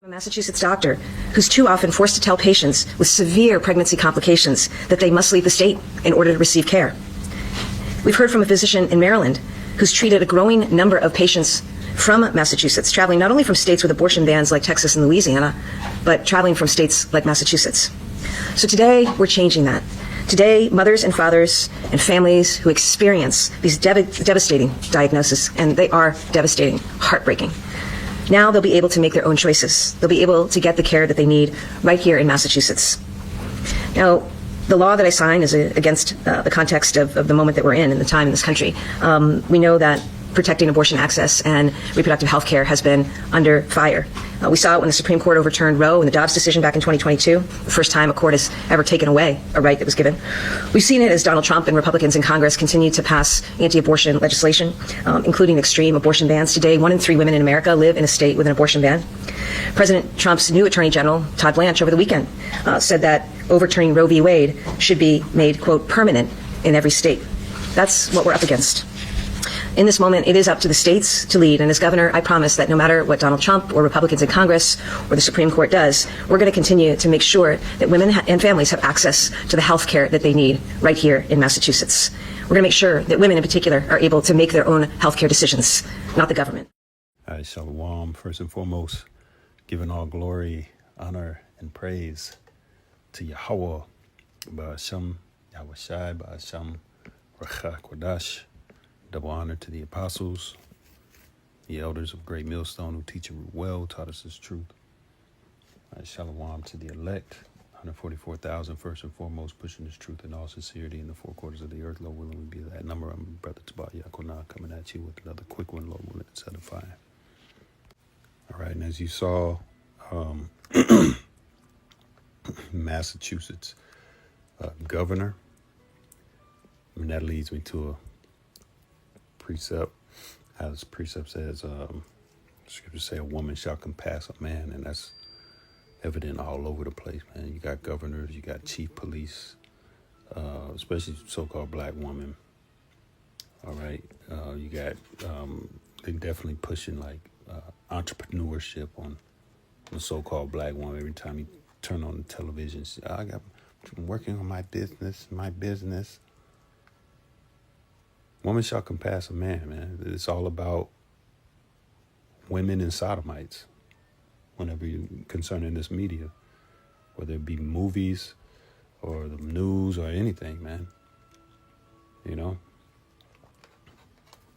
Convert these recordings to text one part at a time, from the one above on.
A Massachusetts doctor who's too often forced to tell patients with severe pregnancy complications that they must leave the state in order to receive care. We've heard from a physician in Maryland who's treated a growing number of patients from Massachusetts, traveling not only from states with abortion bans like Texas and Louisiana, but traveling from states like Massachusetts. So today, we're changing that. Today, mothers and fathers and families who experience these devastating diagnoses, and they are devastating, heartbreaking, now they'll be able to make their own choices. They'll be able to get the care that they need right here in Massachusetts. Now, the law that I signed is against the context of the moment that we're in the time in this country. We know that protecting abortion access and reproductive health care has been under fire. We saw it when the Supreme Court overturned Roe and the Dobbs decision back in 2022, the first time a court has ever taken away a right that was given. We've seen it as Donald Trump and Republicans in Congress continue to pass anti-abortion legislation, including extreme abortion bans. Today, 1 in 3 women in America live in a state with an abortion ban. President Trump's new Attorney General, Todd Blanche, over the weekend said that overturning Roe v. Wade should be made, quote, permanent in every state. That's what we're up against. In this moment, it is up to the states to lead. And as governor, I promise that no matter what Donald Trump or Republicans in Congress or the Supreme Court does, we're going to continue to make sure that women and families have access to the health care that they need right here in Massachusetts. We're going to make sure that women in particular are able to make their own health care decisions, not the government. All right, Shalom. First and foremost, giving all glory, honor, and praise to YAHAWAH, BAHASHAM, YAHAWASHI, BAHASHAM, RAWCHAA, QADASH. Double honor to the apostles, the elders of Great Millstone who teach it well, taught us his truth. Shalom to the elect, 144,000 first and foremost, pushing this truth in all sincerity in the four quarters of the earth. Lord willing, we be that number. I'm Brother Yaqanah coming at you with another quick one, Lord willing, it's edifying. All right, and as you saw, Massachusetts governor, and that leads me to a precept, as precept says, scriptures say a woman shall compass a man, and that's evident all over the place, man. You got governors, you got chief police, especially so-called black women. All right, you got they definitely pushing like entrepreneurship on the so-called black woman. Every time you turn on the television, I'm working on my business. Woman shall compass a man, man. It's all about women and sodomites whenever you're concerning this media, whether it be movies or the news or anything, man. You know?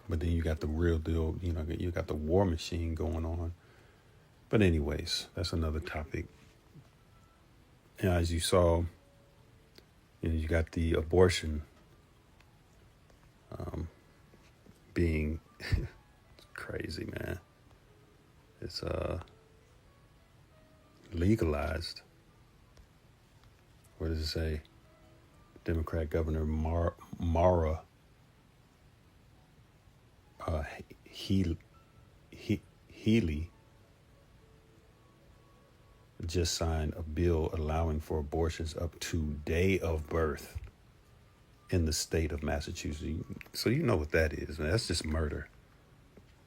But then you got the real deal, you know, you got the war machine going on. But anyways, that's another topic. And as you saw, you know, you got the abortion being crazy, man. It's legalized. What does it say? Democrat Governor Mara Healy just signed a bill allowing for abortions up to day of birth in the state of Massachusetts. So you know what that is, man. That's just murder.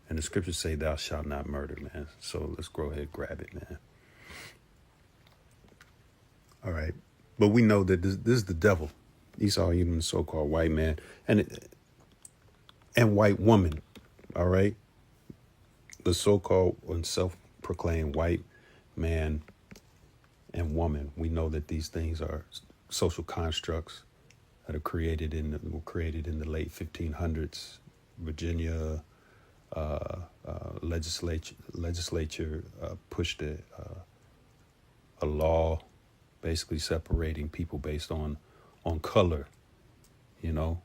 And the scriptures say thou shalt not murder, man. So let's go ahead and grab it, man. All right. But we know that this is the devil. Esau, even the so-called white man and white woman. All right. The so-called and self-proclaimed white man and woman. We know that these things are social constructs that are were created in the late 1500s. Virginia legislature pushed a law basically separating people based on color, you know.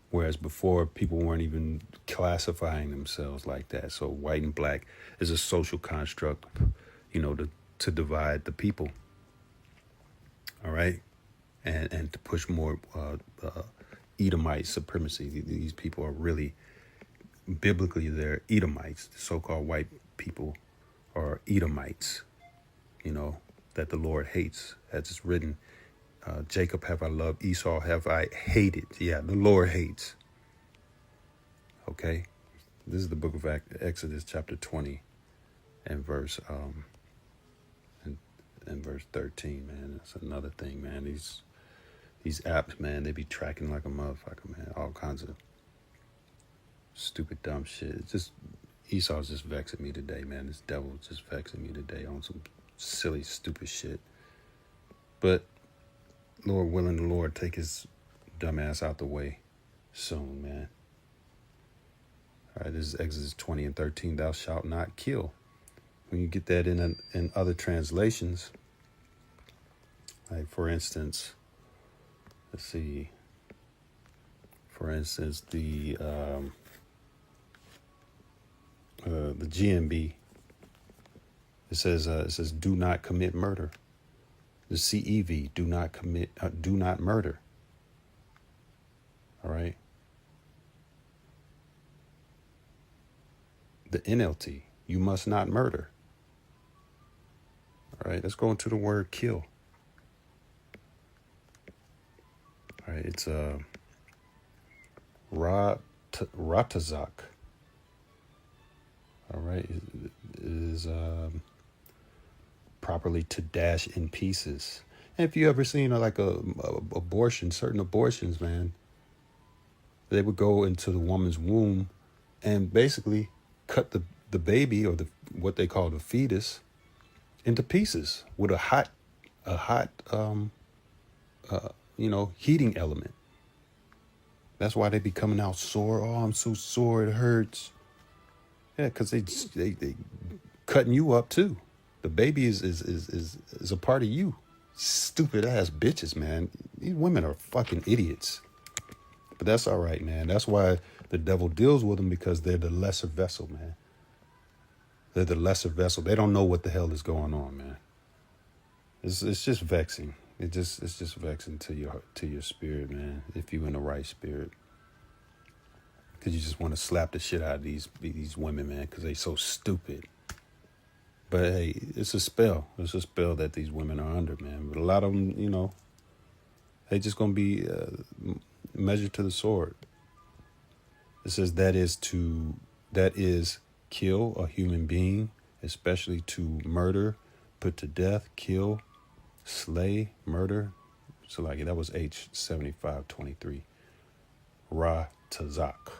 Whereas before, people weren't even classifying themselves like that. So white and black is a social construct, you know, to divide the people. All right. And to push more Edomite supremacy. These people are really, biblically, they're Edomites. The so-called white people are Edomites, you know, that the Lord hates. As it's written, Jacob have I loved, Esau have I hated. Yeah, the Lord hates. Okay? This is the book of Exodus, chapter 20. and verse in verse 13, man. That's another thing, man. These apps, man, they be tracking like a motherfucker, man. All kinds of stupid, dumb shit. It's just Esau's just vexing me today, man. This devil just vexing me today on some silly, stupid shit. But Lord willing, the Lord take his dumb ass out the way soon, man. All right, this is Exodus 20 and 13. Thou shalt not kill. When you get that in other translations, like for instance, let's see. For instance, the GMB, it says do not commit murder. The CEV, do not murder. All right. The NLT, you must not murder. All right, let's go into the word kill. All right, it's Ratazak. All right, it is properly to dash in pieces. And if you ever seen like a abortion, certain abortions, man, they would go into the woman's womb and basically cut the baby, or what they call the fetus, into pieces with a hot heating element. That's why they be coming out sore. Oh, I'm so sore, it hurts. Yeah, because they cutting you up too. The baby is a part of you. Stupid ass bitches, man. These women are fucking idiots. But that's all right, man. That's why the devil deals with them, because they're the lesser vessel, man. They're the lesser vessel. They don't know what the hell is going on, man. It's just vexing. It's just vexing to your spirit, man. If you're in the right spirit, because you just want to slap the shit out of these women, man, because they so stupid. But hey, it's a spell. It's a spell that these women are under, man. But a lot of them, they just gonna be measured to the sword. It says that is kill a human being, especially to murder, put to death, kill, slay, murder. So like that was H7523. Ra-tazak.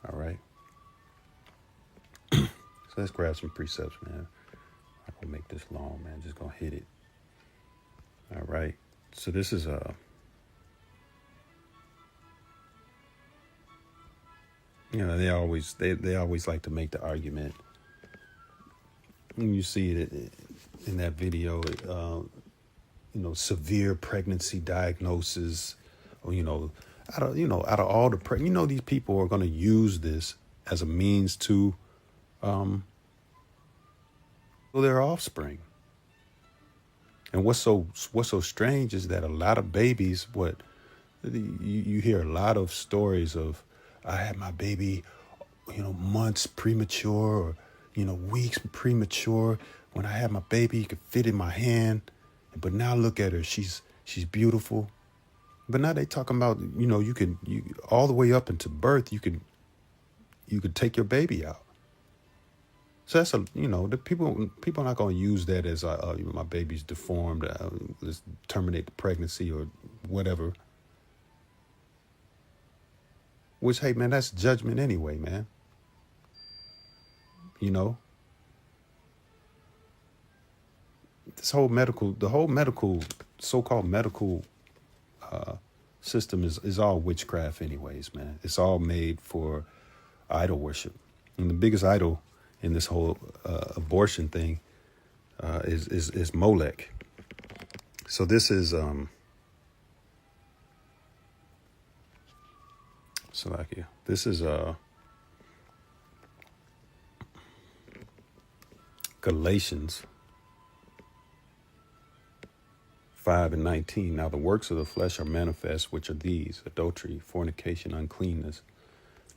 All right. So let's grab some precepts, man. I'm not gonna make this long, man. Just gonna hit it. All right. So this is they always like to make the argument. And you see it in that video, severe pregnancy diagnosis, or out of all the these people are going to use this as a means to their offspring. And what's so strange is that a lot of babies, you hear a lot of stories of, I had my baby, months premature, or, weeks premature. When I had my baby, you could fit in my hand. But now look at her. She's beautiful. But now they talking about, you all the way up into birth, you could take your baby out. So that's the people are not going to use that as my baby's deformed. Let's terminate the pregnancy or whatever. Which, hey, man, that's judgment anyway, man. The whole so-called medical system is all witchcraft anyways, man. It's all made for idol worship. And the biggest idol in this whole abortion thing is Molech. So this is this is Galatians 5:19. Now the works of the flesh are manifest, which are these: adultery, fornication, uncleanness,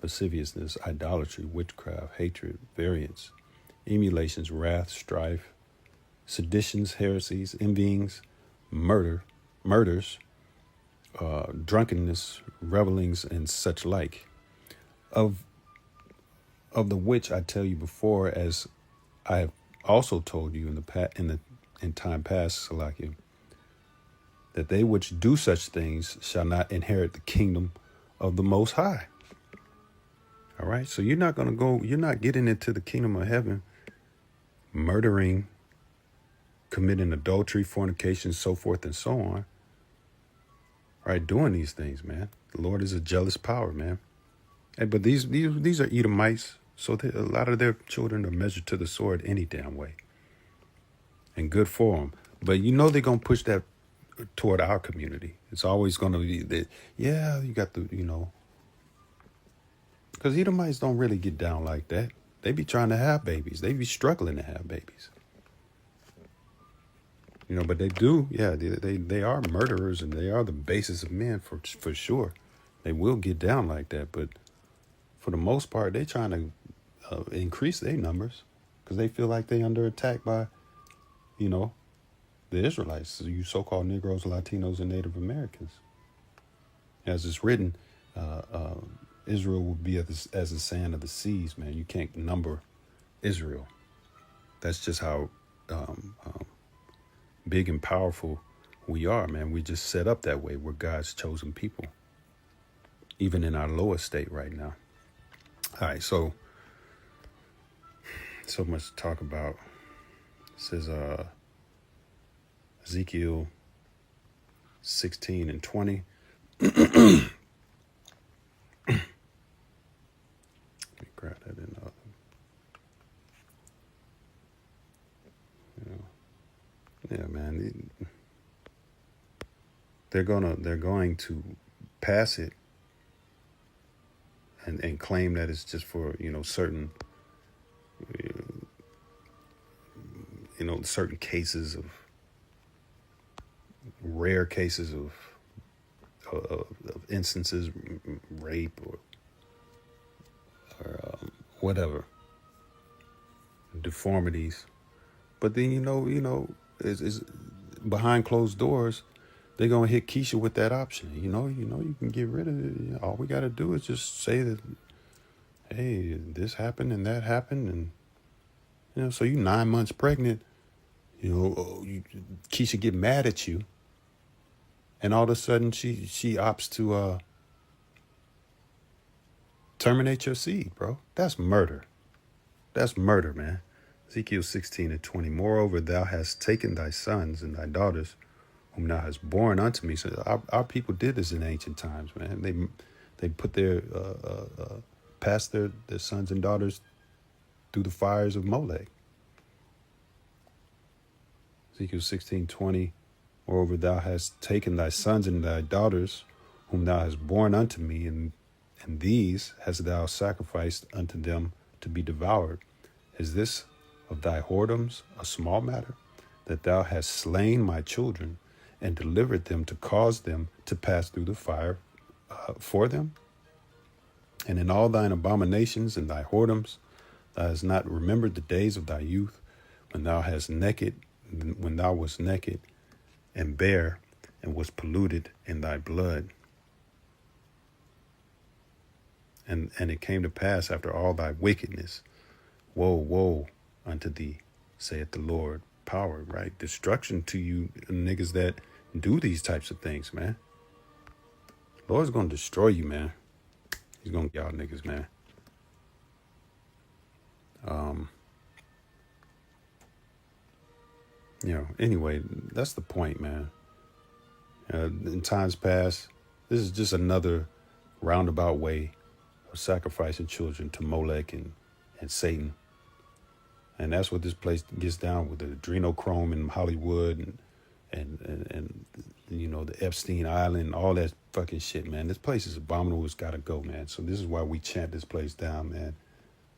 lasciviousness, idolatry, witchcraft, hatred, variance, emulations, wrath, strife, seditions, heresies, envyings, murders, drunkenness, revelings, and such like, of the which I tell you before, as I have also told you in time past, Salakia, that they which do such things shall not inherit the kingdom of the Most High. All right, so you're not getting into the kingdom of heaven murdering, committing adultery, fornication, so forth and so on. All right, doing these things, man. The Lord is a jealous power, man. Hey, but these are Edomites, so a lot of their children are measured to the sword any damn way. And good for them. But they're going to push that toward our community. It's always going to be that, yeah, you got the, because Edomites don't really get down like that. They be trying to have babies. They be struggling to have babies. But they do, yeah, they are murderers, and they are the basis of men for sure. They will get down like that, but for the most part, they're trying to increase their numbers because they feel like they under attack by, the Israelites, you so-called Negroes, Latinos, and Native Americans. As it's written, Israel will be as the sand of the seas, man. You can't number Israel. That's just how big and powerful we are, man. We just set up that way. We're God's chosen people, even in our lowest state right now. All right, so much to talk about. It says Ezekiel 16 and 20. Let me grab that in. Yeah, man. They're going to pass it and claim that it's just for certain certain cases of rare cases of instances, rape or whatever, deformities. But then is behind closed doors, they're gonna hit Keisha with that option. You can get rid of it. All we gotta do is just say that, hey, this happened and that happened, and so you 9 months pregnant. Keisha get mad at you, and all of a sudden she opts to terminate your seed, bro. That's murder. That's murder, man. Ezekiel 16 and 20. Moreover, thou hast taken thy sons and thy daughters, whom thou hast born unto me. So our people did this in ancient times, man. They put their passed their sons and daughters through the fires of Molech. Ezekiel 16:20. Moreover, thou hast taken thy sons and thy daughters, whom thou hast born unto me, and these hast thou sacrificed unto them to be devoured. Is this of thy whoredoms a small matter, that thou hast slain my children and delivered them to cause them to pass through the fire for them? And in all thine abominations and thy whoredoms, thou hast not remembered the days of thy youth, when thou wast naked and bare, and was polluted in thy blood. And it came to pass after all thy wickedness, woe unto thee, saith the Lord. Power, right? Destruction to you niggas that do these types of things, man. Lord's gonna destroy you, man. He's gonna y'all niggas, man. Anyway, that's the point, man. In times past, this is just another roundabout way of sacrificing children to Molech and Satan. And that's what this place gets down with, the adrenochrome in Hollywood and the Epstein Island, all that fucking shit, man. This place is abominable. It's got to go, man. So this is why we chant this place down, man.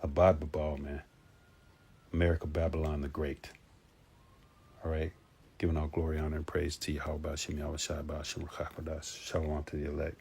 Abad Babal, man. America, Babylon the Great. All right. Giving all glory, honor, and praise to YAHAWASHI, YAHAWASHI, BAHASHAM, QADASH. Shalom to the elect.